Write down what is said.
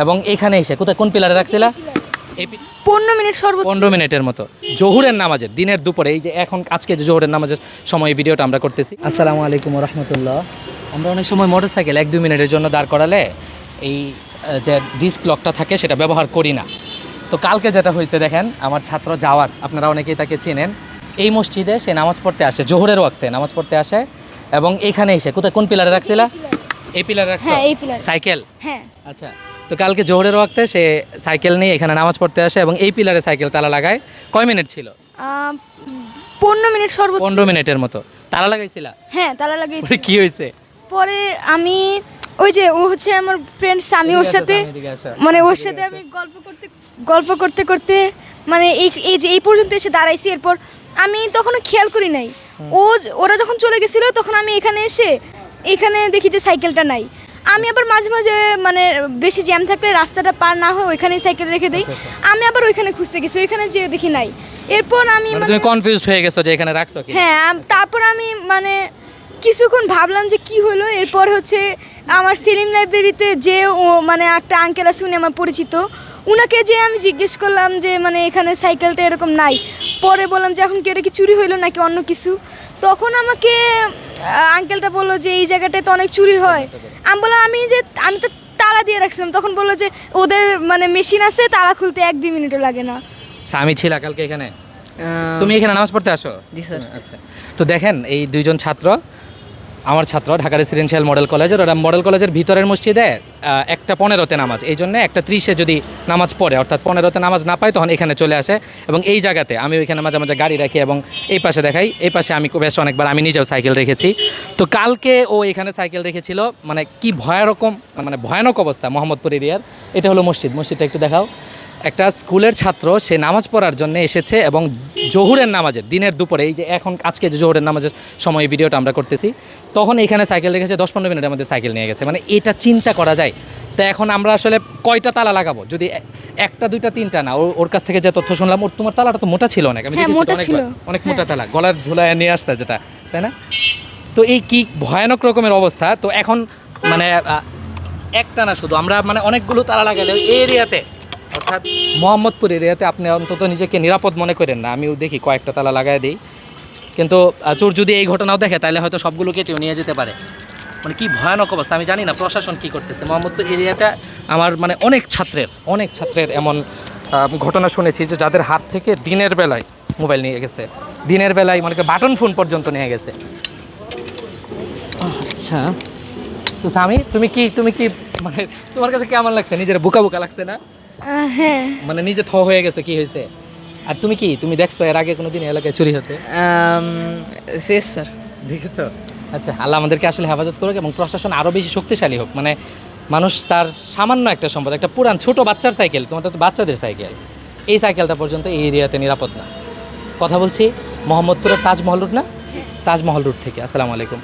এবং এখানে এসে কোথায় কোন পিলারে রাখছিলা? এই 15 মিনিট সর্বোচ্চ। 15 মিনিটের মতো জোহরের নামাজের দিনের দুপুরে, এই যে এখন আজকে যে জোহরের নামাজের সময় এই ভিডিওটা আমরা করতেছি। আসসালামু আলাইকুম ওয়া রাহমাতুল্লাহ। আমরা অনেক সময় মোটরসাইকেল 1-2 মিনিটের জন্য দাঁড় করালে এই যে ডিস্ক লকটা থাকে সেটা ব্যবহার করি না। তো কালকে যেটা হয়েছে দেখেন, আমার ছাত্র জাওয়াদ, আপনারা অনেকেই তাকে চেনেন, এই মসজিদে সে নামাজ পড়তে আসে, জোহরের ওয়াক্তে নামাজ পড়তে আসে এবং এখানে এসে কোথায় কোন পিলারে রাখছিলা? এই পিলারে রাখছো? হ্যাঁ, এই পিলারে। সাইকেল? হ্যাঁ। আচ্ছা, তো কালকে জোহরের ওয়াক্তে সে সাইকেল নিয়ে এখানে নামাজ পড়তে আসে এবং এই পিলারে সাইকেল তালা লাগায়। কয় মিনিট ছিল? 15 মিনিট সর্বোচ্চ। 15 মিনিটের মতো তালা লাগাইছিলা? হ্যাঁ, তালা লাগিয়েছি। পরে কি হয়েছে? পরে আমি ওই যে ও হচ্ছে আমার ফ্রেন্ড সামি, ওর সাথে মানে ওর সাথে আমি গল্প করতে করতে মানে এই পর্যন্ত এসে দাঁড়াইছি। এরপর আমি তখনও খেয়াল করি নাই, ওরা যখন চলে গেছিলো তখন আমি এখানে দেখি যে সাইকেলটা নাই। আমি আবার মাঝে মাঝে মানে বেশি জ্যাম থাকলে রাস্তাটা পার না হয় ওইখানেই সাইকেল রেখে দিই। আমি আবার ওইখানে খুঁজতে গেছি, ওইখানে যেয়ে দেখি নাই। এরপর আমি তুমি কনফিউজড হয়ে গেছো যে এখানে রাখছো কি? হ্যাঁ, তারপর আমি মানে কিছুক্ষণ ভাবলাম যে কি হলো। এরপর হচ্ছে আমার সেলিম লাইব্রেরিতে যে ও মানে একটা আঙ্কেল আছে, উনি আমার পরিচিত, উনাকে যে আমি জিজ্ঞেস করলাম যে মানে এখানে সাইকেলটা এরকম নাই। পরে বললাম যে এখন কি এটা কি চুরি হইলো নাকি অন্য কিছু। তখন আমাকে আঙ্কেলটা বললো যে এই জায়গাটায় তো অনেক চুরি হয়। আমি বললাম আমি তো তালা দিয়ে রাখছিলাম। তখন বললো যে ওদের মানে মেশিন আছে, তালা খুলতে 1-2 মিনিটও লাগে না। আমি ছিলা কালকে এখানে? তুমি এখানে নামাজ পড়তে আসো? জি স্যার। আচ্ছা, তো দেখেন এই দুইজন ছাত্র, আমার ছাত্র ঢাকা রেসিডেন্সিয়াল মডেল কলেজের, ওরা মডেল কলেজের ভিতরের মসজিদে 1:15 নামাজ, এই জন্য 1:30 যদি নামাজ পড়ে, অর্থাৎ 15 নামাজ না পায়, তখন এখানে চলে আসে এবং এই জায়গাতে আমি ওইখানে মাঝে মাঝে গাড়ি রাখি এবং এই পাশে দেখাই, এই পাশে আমি বেশ অনেকবার আমি নিজেও সাইকেল রেখেছি। তো কালকে ও এখানে সাইকেল রেখেছিল, মানে কি ভয়ানক অবস্থা মোহাম্মদপুর এরিয়ার। এটা হলো মসজিদটা একটু দেখাও। একটা স্কুলের ছাত্র, সে নামাজ পড়ার জন্য এসেছে এবং জোহরের নামাজের দিনের দুপুরে, এই যে এখন আজকে যে জোহরের নামাজের সময় ভিডিওটা আমরা করতেছি, তখন এখানে সাইকেল রেখেছে, 10-15 মিনিটের মধ্যে সাইকেল নিয়ে গেছে। মানে এটা চিন্তা করা যায়। তো এখন আমরা আসলে কয়টা তালা লাগাবো? যদি 1টা 2টা 3টা না, ওর কাছ থেকে যে তথ্য শুনলাম, তোমার তালাটা তো মোটা ছিল অনেক, আমি দেখেছি অনেক মোটা তালা, গলার ঝুলায় নিয়ে আসতে যেটা, তাই না? তো এই কি ভয়ানক রকমের অবস্থা। তো এখন মানে একটা না, শুধু আমরা মানে অনেকগুলো তালা লাগালে এই এরিয়াতে, অর্থাৎ মোহাম্মদপুর এরিয়াতে আপনি অন্তত নিজেকে নিরাপদ মনে করেন না। আমিও দেখি কয়েকটা তালা লাগাই দিই, কিন্তু চোর যদি এই ঘটনাও দেখে তাহলে হয়তো সবগুলো কেটেও নিয়ে যেতে পারে। মানে কি ভয়ানক অবস্থা, আমি জানি না প্রশাসন কি করতেছে। মোহাম্মদপুর এরিয়াটা আমার মানে অনেক ছাত্রের এমন ঘটনা শুনেছি যে যাদের হাত থেকে দিনের বেলায় মোবাইল নিয়ে গেছে, দিনের বেলায় মনে করি বাটন ফোন পর্যন্ত নিয়ে গেছে। আচ্ছা, তো স্বামী তুমি কি মানে তোমার কাছে কেমন লাগছে? নিজের বুকা লাগছে না? হ্যাঁ, মানে নিজে হয়ে গেছে, কি হয়েছে? আর তুমি দেখছো এর আগে কোনোদিন এলাকায় চুরি হতে? শেষ স্যার। দেখেছো? আচ্ছা, আল্লাহ আমাদেরকে আসলে হেফাজত করুক এবং প্রশাসন আরও বেশি শক্তিশালী হোক। মানে মানুষ তার সামান্য একটা সম্পদ, একটা পুরান ছোট বাচ্চার সাইকেল, তোমার তো বাচ্চাদের সাইকেল, এই সাইকেলটা পর্যন্ত এই এরিয়াতে নিরাপদ না। কথা বলছি মোহাম্মদপুরের তাজমহল রুট থেকে। আসসালামু আলাইকুম।